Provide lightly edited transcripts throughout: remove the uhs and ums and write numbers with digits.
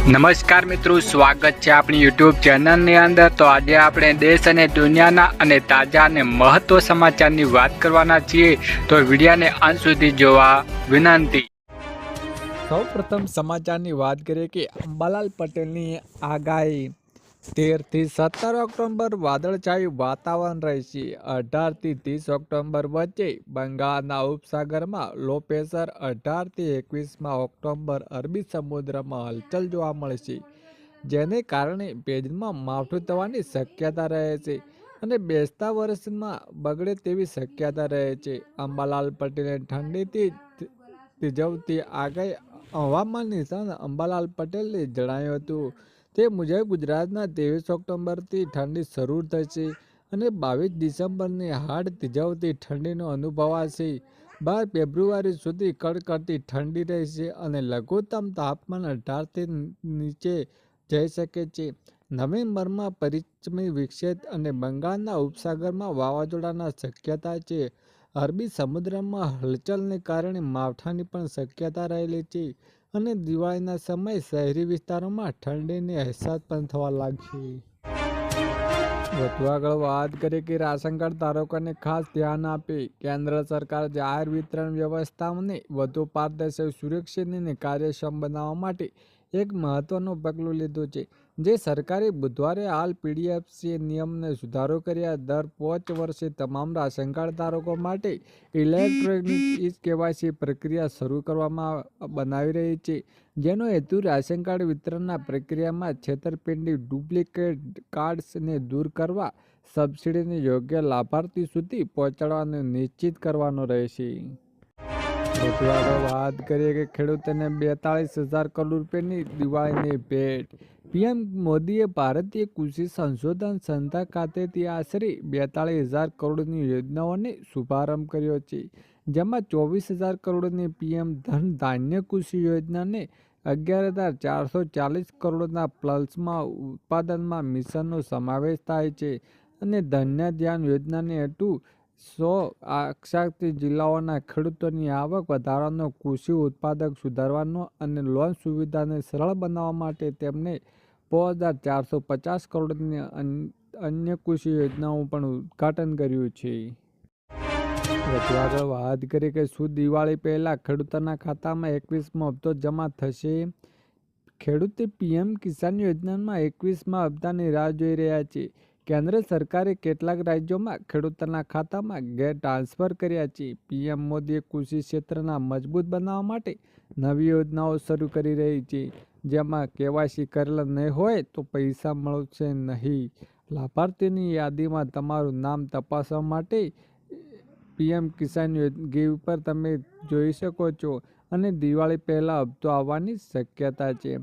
નમસ્કાર મિત્રો, સ્વાગત છે આપણી યુટ્યુબ ચેનલની અંદર। તો આજે આપણે દેશ અને દુનિયાના અને તાજા અને મહત્વ સમાચારની વાત કરવાના છીએ, તો વિડીયોને અંત સુધી જોવા વિનંતી। સૌપ્રથમ સમાચારની વાત કરીએ કે અંબાલાલ પટેલની આગાહી 13 થી 17 ઓક્ટોબર વાદળછાયું વાતાવરણ રહેશે। 18 થી 30 ઓક્ટોબર વચ્ચે બંગાળના ઉપસાગરમાં લો પ્રેશર 18 થી 21 ઓક્ટોબર અરબી સમુદ્રમાં હલચલ જોવા મળશે, જેને કારણે ભેજમાં માવઠું થવાની શક્યતા રહે છે અને બેસતા વર્ષમાં બગડે તેવી શક્યતા રહે છે। અંબાલાલ પટેલે ઠંડીથી થીજવતી આગાહી હવામાન નિષ્ણાત અંબાલાલ પટેલે જણાવ્યું હતું। તે મુજબ ગુજરાતના 23 ઓક્ટોબરથી ઠંડી શરૂ થશે અને 22 ડિસેમ્બરની હાડ થીજવતી ઠંડીનો અનુભવાશે। 12 ફેબ્રુઆરી સુધી કડકડતી ઠંડી રહેશે અને લઘુત્તમ તાપમાન 18થી નીચે જઈ શકે છે। નવેમ્બરમાં પશ્ચિમી વિક્ષેપ અને બંગાળના ઉપસાગરમાં વાવાઝોડાના શક્યતા છે। અરબી સમુદ્રમાં હલચલને કારણે માવઠાની પણ શક્યતા રહેલી છે અને દિવાળીના સમયે શહેરી વિસ્તારોમાં ઠંડીનો અહેસાસ પણ થવા લાગશે। વધુ આગળ વાત કરીએ કે રાશન કાર્ડ ધારકોને ખાસ ધ્યાન આપે। કેન્દ્ર સરકાર જાહેર વિતરણ વ્યવસ્થાઓને વધુ પારદર્શક, સુરક્ષિત અને કાર્યક્ષમ બનાવવા માટે એક મહત્વનું પગલું લીધું છે, જે સરકારે બુધવારે હાલ પીડીએફસી નિયમને સુધારો કર્યા। દર 5 વર્ષે તમામ રાશન કાર્ડ ધારકો માટે ઇલેક્ટ્રોનિક ઈ-કેવાયસી પ્રક્રિયા શરૂ કરવામાં બનાવી રહી છે, જેનો હેતુ રાશન કાર્ડ વિતરણના પ્રક્રિયામાં છેતરપિંડી, ડુપ્લિકેટ કાર્ડ્સને દૂર કરવા, સબસિડીને યોગ્ય લાભાર્થી સુધી પહોંચાડવાનું નિશ્ચિત કરવાનો રહેશે। વધુ આગળ વાત કરીએ કે ખેડૂતોને 42,000 કરોડ રૂપિયાની દિવાળીની ભેટ। પીએમ મોદીએ ભારતીય કૃષિ સંશોધન સંસ્થા ખાતેથી આશરે 42,000 કરોડની યોજનાઓનો શુભારંભ કર્યો છે, જેમાં 24,000 કરોડની પીએમ ધન ધાન્ય કૃષિ યોજનાને 11,440 કરોડના પ્લસમાં ઉત્પાદનમાં મિશનનો સમાવેશ થાય છે અને ધન્ય ધાન્ય યોજનાને હેતુ 100 આક્ષાંકિત જિલ્લાઓના ખેડૂતોની આવક વધારવાનો, કૃષિ ઉત્પાદન સુધારવાનો અને લોન સુવિધાને સરળ બનાવવા માટે તેમને 5,450 કરોડની અન્ય કૃષિ યોજનાઓનું પણ ઉદ્ઘાટન કર્યું છે। વધુ આગળ વાત કરીએ કે શું દિવાળી પહેલા ખેડૂતોના ખાતામાં 21મો હપ્તો જમા થશે? ખેડૂતે પીએમ કિસાન યોજનામાં 21મા હપ્તાની રાહ જોઈ રહ્યા છે। કેન્દ્ર સરકારે કેટલાક રાજ્યોમાં ખેડૂતોના ખાતામાં ગેર ટ્રાન્સફર કર્યા છે। પીએમ મોદીએ કૃષિ ક્ષેત્રના મજબૂત બનાવવા માટે નવી યોજનાઓ શરૂ કરી રહી છે, જેમાં કેવાયસી કરેલા નહીં હોય તો પૈસા મળશે નહીં। લાભાર્થીઓની યાદીમાં તમારું નામ તપાસવા માટે પીએમ કિસાન ગીવ પર તમે જોઈ શકો છો અને દિવાળી પહેલા હપ્તો આવવાની શક્યતા છે।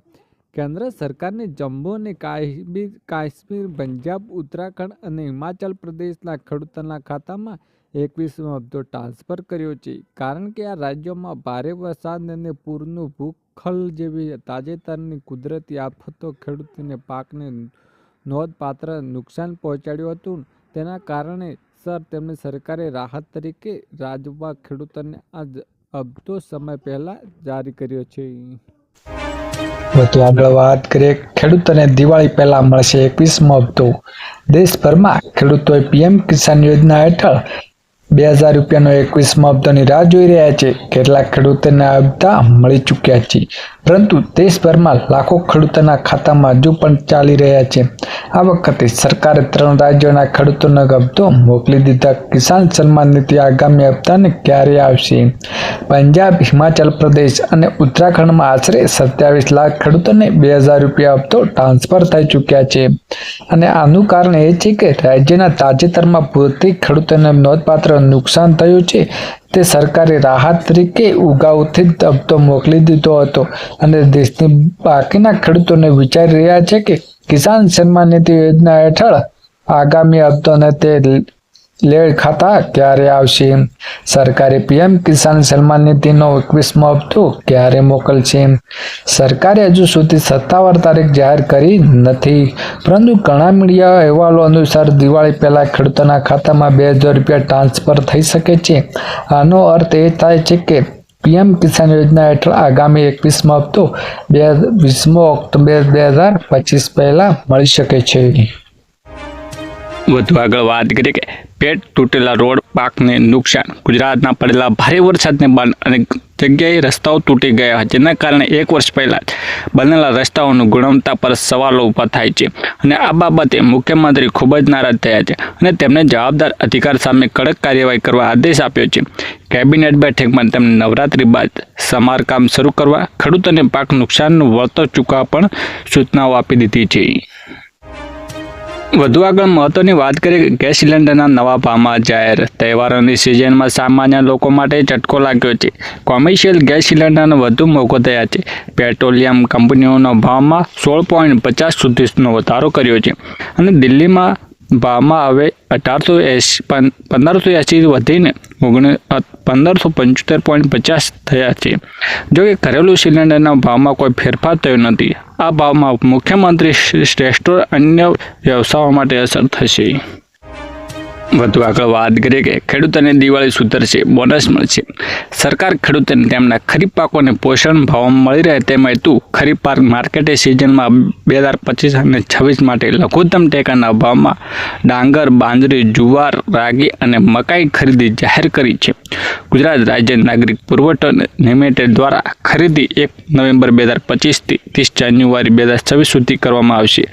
કેન્દ્ર સરકારને જમ્મુ અને કાશ્મીર, પંજાબ, ઉત્તરાખંડ અને હિમાચલ પ્રદેશના ખેડૂતોના ખાતામાં 21મો હપ્તો ટ્રાન્સફર કર્યો છે, કારણ કે આ રાજ્યોમાં ભારે વરસાદ અને પૂરનું ભૂસ્ખલન જેવી તાજેતરની કુદરતી આફતો ખેડૂતોને પાકને નોંધપાત્ર નુકસાન પહોંચાડ્યું હતું। તેના કારણેસર તેમને સરકારે રાહત તરીકે રાજ્યના ખેડૂતોને આ હપ્તો સમય પહેલા જારી કર્યો છે। વધુ આગળ વાત કરીએ, ખેડૂતોને દિવાળી પહેલા મળશે 21મો હપ્તો। દેશભરમાં ખેડૂતોએ પીએમ કિસાન યોજના હેઠળ 2,000 રૂપિયાનો 21મો હપ્તાની રાહ જોઈ રહ્યા છે। કેટલાક ખેડૂતોને આ હપ્તા મળી ચૂક્યા છે, પરંતુ દેશભરમાં લાખો ખેડૂતોના ખાતામાં હજુ પણ ચાલી રહ્યા છે। આ વખતે સરકારે 3 રાજ્યોના ખેડૂતોને હપ્તો મોકલી દીધા। કિસાન સન્માન નિધિ આગામી હપ્તાને ક્યારે આવશે? પંજાબ, હિમાચલ પ્રદેશ અને ઉત્તરાખંડમાં આશરે 27 લાખ ખેડૂતોને 2,000 રૂપિયા હપ્તો ટ્રાન્સફર થઈ ચૂક્યા છે અને આનું કારણ એ છે કે રાજ્યના તાજેતરમાં પૂરથી ખેડૂતોને નોંધપાત્ર નુકસાન થયું છે। તે સરકારે રાહત તરીકે અગાઉથી જ હપ્તો મોકલી દીધો હતો અને દેશની બાકીના ખેડૂતોને વિચારી રહ્યા છે કે કિસાન સન્માન નિધિ યોજના હેઠળ આગામી હપ્તોને તે લેણ ખાતા ક્યારે આવશે? સરકારે પીએમ કિસાન સન્માન નિધિનો 21મો હપ્તો ક્યારે મોકલશે? સરકારે હજુ સુધી સત્તાવાર તારીખ જાહેર કરી નથી, પરંતુ ઘણા મીડિયા અહેવાલો અનુસાર દિવાળી પહેલા ખેડૂતોના ખાતામાં 2,000 રૂપિયા ટ્રાન્સફર થઈ શકે છે। આનો અર્થ એ થાય છે કે પીએમ કિસાન યોજના હેઠળ આગામી 21મો હપ્તો 20 ઓક્ટોબર 2025 પહેલાં મળી શકે છે. વધુ આગળ વાત કરીએ કે પેટ તૂટેલા રોડ પાકને નુકસાન. ગુજરાતના પડેલા ભારે વરસાદને બાદ અનેક જગ્યાએ રસ્તાઓ તૂટી ગયા, જેના કારણે 1 વર્ષ પહેલા બનેલા રસ્તાઓની ગુણવત્તા પર સવાલો ઊભા થાય છે અને આ બાબતે મુખ્યમંત્રી ખૂબ જ નારાજ થયા છે અને તેમને જવાબદાર અધિકાર સામે કડક કાર્યવાહી કરવા આદેશ આપ્યો છે. કેબિનેટ બેઠકમાં તેમને નવરાત્રી બાદ સમારકામ શરૂ કરવા, ખેડૂતોને પાક નુકસાનનું વળતર ચૂકવવા પણ સૂચનાઓ આપી દીધી છે. વધુ આગળ મહત્વની વાત કરીએ કે ગેસ સિલિન્ડરના નવા ભાવમાં જાહેર. તહેવારોની સિઝનમાં સામાન્ય લોકો માટે ઝટકો લાગ્યો છે. કોમર્શિયલ ગેસ સિલિન્ડરનો વધુ મોંઘો થયા છે. પેટ્રોલિયમ કંપનીઓના ભાવમાં 16.50 સુધીનો વધારો કર્યો છે અને દિલ્હીમાં ભાવમાં હવે 1580 વધીને 1575.50 થયા છે. જોકે ઘરેલું સિલિન્ડરના ભાવમાં કોઈ ફેરફાર થયો નથી. આ ભાવમાં મુખ્યમંત્રી રેસ્ટોરન્ટ અન્ય વ્યવસાયો માટે અસર થશે. વધુ આગળ વાત કરીએ કે ખેડૂતોને દિવાળી સુધરશે, બોનસ મળશે. સરકાર ખેડૂતોને તેમના ખરીફ પાકોને પોષણ ભાવમાં મળી રહે તે હેતુ ખરીફ પાક માર્કેટિંગ સિઝનમાં 2025 અને 26 માટે લઘુત્તમ ટેકાના ભાવમાં ડાંગર, બાજરી, જુવાર, રાગી અને મકાઈ ખરીદી જાહેર કરી છે. ગુજરાત રાજ્ય નાગરિક પુરવઠો લિમિટેડ દ્વારા ખરીદી 1 નવેમ્બર 2025 થી 30 જાન્યુઆરી 2026 સુધી કરવામાં આવશે.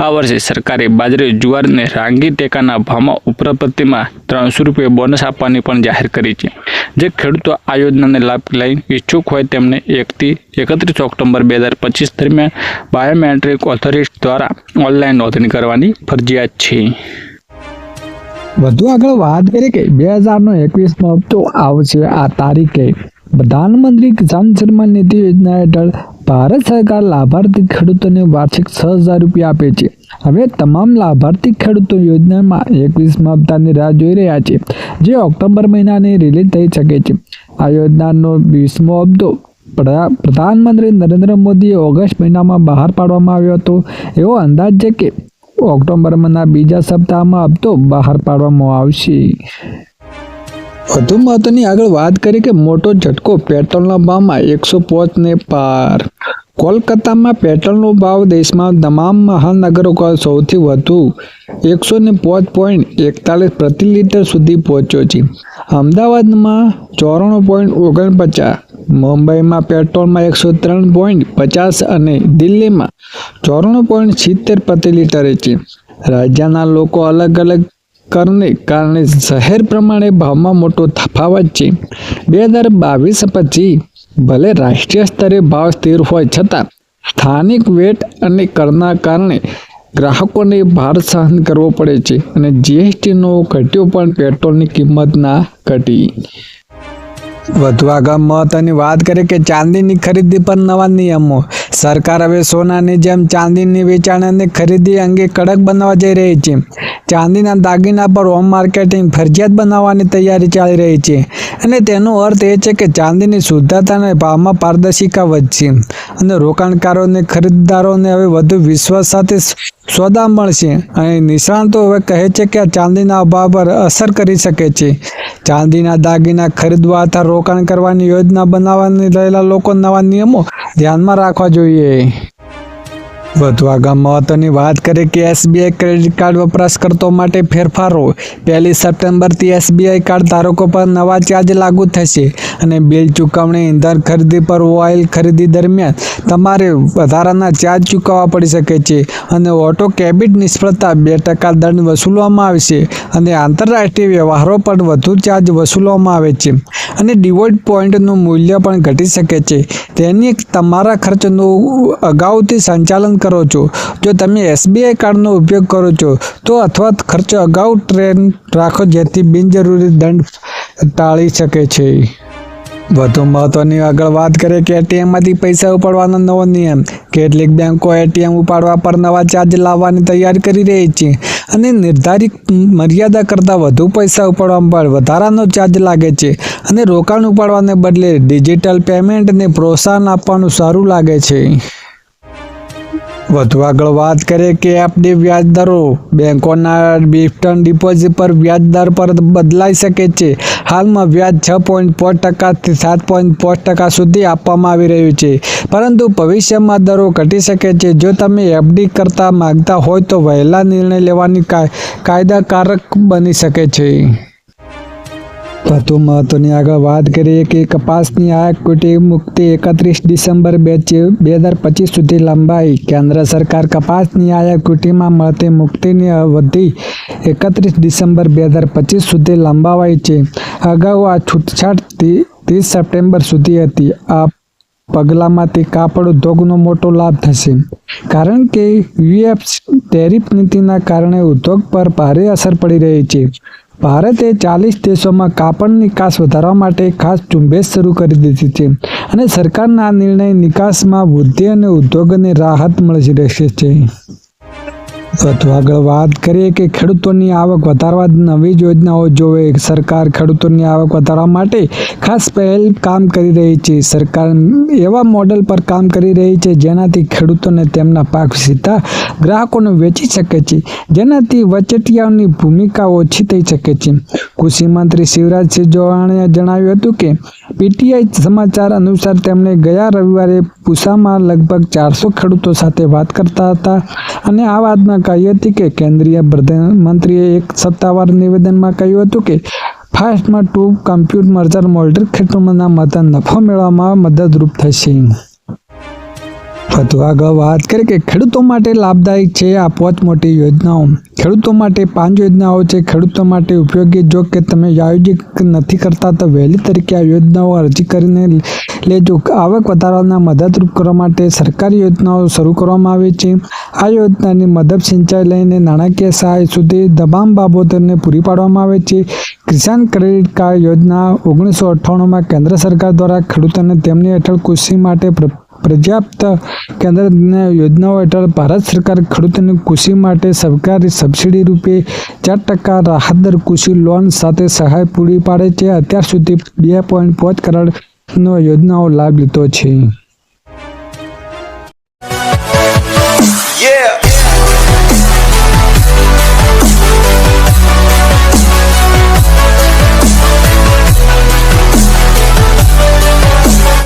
આ વર્ષે સરકારે બાજરી, જુવાર અને રાગી ટેકાના ભાવમાં ઉપરાંત માં 300 રૂપિયા બોનસ આપવાની પણ જાહેર કરી છે. જે ખેડૂતો આ યોજનાને લાભ લઈ ઈચ્છુક હોય તેમને 1 થી 31 ઓક્ટોબર 2025 દરમિયાન બાયોમેટ્રિક ઓથોરિટી દ્વારા ઓનલાઈન નોંધણી કરવાની ફરજિયાત છે. વધુ આગળ વાત કરીએ કે 2021મો હપ્તો આવશે આ તારીખે. પ્રધાનમંત્રી કિસાન સન્માન નિધિ યોજના હેઠળ ભારત સરકાર લાભાર્થી ખેડૂતોને વાર્ષિક 6,000 રૂપિયા આપે છે. હવે તમામ લાભાર્થી ખેડૂતો યોજનામાં 21મા હપ્તાની રાહ જોઈ રહ્યા છે, જે ઓક્ટોબર મહિનાની રિલીઝ થઈ શકે છે. આ યોજનાનો 20મો હપ્તો પ્રધાનમંત્રી નરેન્દ્ર મોદીએ ઓગસ્ટ મહિનામાં બહાર પાડવામાં આવ્યો હતો. એવો અંદાજ છે કે ઓક્ટોબર મહિના બીજા સપ્તાહમાં હપ્તો બહાર પાડવામાં આવશે. વધુ મહત્વની આગળ વાત કરીએ કે મોટો ઝટકો પેટ્રોલના ભાવમાં 105 ને પાર. કોલકાતામાં પેટ્રોલનો ભાવ દેશમાં તમામ મહાનગરો કરતાં સૌથી વધુ 105.41 પ્રતિ લીટર સુધી પહોંચ્યો છે. અમદાવાદમાં 94.49, મુંબઈમાં પેટ્રોલમાં 103.50 અને દિલ્હીમાં 94.70 પ્રતિ લીટરે છે. રાજ્યના લોકો અલગ અલગ કરને કારણે શહેર પ્રમાણે ભાવમાં મોટો તફાવત છે. 2022 પછી ભલે રાષ્ટ્રીય સ્તરે ભાવ સ્થિર હોય છતાં સ્થાનિક વેટ અને કરના કારણે ગ્રાહકોને ભાર સહન કરવો પડે છે અને જીએસટીનો ઘટ્યો પણ પેટ્રોલની કિંમત ના ઘટી. વધુ આગળ મહત્વની વાત કરીએ કે ચાંદીની ખરીદી પર નવા નિયમો. સરકાર હવે સોનાની જેમ ચાંદીની વેચાણ અને ખરીદી અંગે કડક બનાવવા જઈ રહી છે. ચાંદીના દાગીના પર હોમ માર્કેટિંગ ફરજિયાત બનાવવાની તૈયારી ચાલી રહી છે અને તેનો અર્થ એ છે કે ચાંદીની શુદ્ધતા અને ભાવમાં પારદર્શિતા વધશે અને રોકાણકારો અને ખરીદદારોને હવે વધુ વિશ્વાસ સાથે સોદા મળશે. અને નિષ્ણાતો હવે કહે છે કે ચાંદીના અભાવ પર અસર કરી શકે છે. ચાંદીના દાગીના ખરીદવા અથવા રોકાણ કરવાની યોજના બનાવવાની રહેલા લોકો નવા નિયમો ધ્યાનમાં રાખવા જોઈએ. વધુ આગળ મહત્વની વાત કરીએ કે એસબીઆઈ ક્રેડિટ કાર્ડ વપરાશકર્તાઓ માટે ફેરફારો. 1 સપ્ટેમ્બરથી એસબીઆઈ કાર્ડ ધારકો પર નવા ચાર્જ લાગુ થશે અને બિલ ચૂકવણી, ઇંધણ ખરીદી પર ઓઇલ ખરીદી દરમિયાન તમારે વધારાના ચાર્જ ચૂકવવા પડી શકે છે અને ઓટો ડેબિટ નિષ્ફળતા 2% દંડ વસૂલવામાં આવશે અને આંતરરાષ્ટ્રીય વ્યવહારો પર વધુ ચાર્જ વસૂલવામાં આવે છે અને ડિવોલ્ટ પોઈન્ટનું મૂલ્ય પણ ઘટી શકે છે. તેની તમારા ખર્ચનું અગાઉથી સંચાલન કરો છો. જો તમે એસબીઆઈ કાર્ડનો ઉપયોગ કરો છો તો અથવા ખર્ચ અગાઉ ટ્રેન રાખો જેથી બિનજરૂરી દંડ ટાળી શકે છે. વધુ મહત્વની આગળ વાત કરીએ કે એટીએમમાંથી પૈસા ઉપાડવાનો નવો નિયમ. કેટલીક બેંકો એટીએમ ઉપાડવા પર નવા ચાર્જ લાવવાની તૈયારી કરી રહી છે અને નિર્ધારિત મર્યાદા કરતાં વધુ પૈસા ઉપાડવા પર વધારાનો ચાર્જ લાગે છે અને રોકાણ ઉપાડવાને બદલે ડિજિટલ પેમેન્ટને પ્રોત્સાહન આપવાનું સારું લાગે છે. વધુ આગળ વાત કરીએ કે એફડી વ્યાજ દરો. બેંકોના ફિક્સ્ડ ડિપોઝિટ પર વ્યાજ દર પર બદલાઈ શકે છે. હાલમાં વ્યાજ 6.5% 7.5% સુધી આપવામાં આવી રહ્યું છે, પરંતુ ભવિષ્યમાં દરો ઘટી શકે છે. જો તમે એફડી કરતા માંગતા હોય તો વહેલા નિર્ણય લેવાની કાયદાકારક બની શકે છે. વધુ મહત્વની આગળ વાત કરીએ કે કપાસની આયાત ડ્યુટી મુક્તિ 31 ડિસેમ્બર 2025 સુધી લંબાઈ. કેન્દ્ર સરકાર કપાસની આયાત ડ્યુટીમાં મળતી મુક્તિની અવધિ 31 ડિસેમ્બર 2025 સુધી લંબાવાઈ છે. અગાઉ આ છૂટછાટ 30 સપ્ટેમ્બર સુધી હતી. આ પગલામાંથી કાપડ ઉદ્યોગનો મોટો લાભ થશે, કારણ કે યુએસ ટેરિફ નીતિના કારણે ઉદ્યોગ પર ભારે અસર પડી રહી છે. ભારતે 40 દેશોમાં કાપડ નિકાસ વધારવા માટે ખાસ ઝુંબેશ શરૂ કરી દીધી છે, અને સરકારના આ નિર્ણય નિકાસમાં વૃદ્ધિ અને ઉદ્યોગોને રાહત મળી રહેશે છે. વધુ આગળ વાત કરીએ કે ખેડૂતોની આવક વધારવા નવી યોજનાઓ જોવે. સરકાર ખેડૂતોની આવક વધારવા માટે ખાસ પહેલ કામ કરી રહી છે. સરકાર એવા મોડેલ પર કામ કરી રહી છે જેનાથી ખેડૂતોને તેમના પાક સીધા ગ્રાહકોને વેચી શકે છે, જેનાથી વચેટિયાઓની ભૂમિકા ઓછી થઈ શકે છે. કૃષિ મંત્રી શિવરાજસિંહ ચૌહાણે જણાવ્યું હતું કે પીટીઆઈ સમાચાર અનુસાર તેમણે ગયા રવિવારે પૂસામાં લગભગ 400 ખેડૂતો સાથે વાત કરતા હતા, અને આ વાતમાં કહી હતી કે કેન્દ્રીય મંત્રીએ એક સત્તાવાર નિવેદનમાં કહ્યું હતું કે ફાસ્ટમાં ટુ કમ્પ્યુટ મર્જર મોલ્ડર ખેડૂતોના નફો મેળવવામાં મદદરૂપ થશે. વધુ આગળ વાત કરીએ કે ખેડૂતો માટે લાભદાયક છે આ 5 મોટી યોજનાઓ. ખેડૂતો માટે 5 યોજનાઓ છે ખેડૂતો માટે ઉપયોગી. જો કે તમે આયોજિત નથી કરતા તો વહેલી તરીકે આ યોજનાઓ અરજી કરીને લેજો. આવક વધારવાના મદદરૂપ કરવા માટે સરકારી યોજનાઓ શરૂ કરવામાં આવી છે. આ યોજનાની મદદ સિંચાઈ લઈને નાણાકીય સહાય સુધી તમામ બાબતોને પૂરી પાડવામાં આવે છે. કિસાન ક્રેડિટ કાર્ડ યોજના 1998માં કેન્દ્ર સરકાર દ્વારા ખેડૂતોને તેમની હેઠળ કૃષિ માટે પર્યાપ્ત કેન્દ્રની યોજનાઓ હેઠળ ભારત સરકાર ખેડૂતોને કૃષિ માટે સરકારી સબસિડી રૂપે 4% રાહત દર કૃષિ લોન સાથે સહાય પૂરી પાડે છે. અત્યાર સુધી 2.5 કરોડનો યોજનાઓ લાભ લીધો છે. Yeah.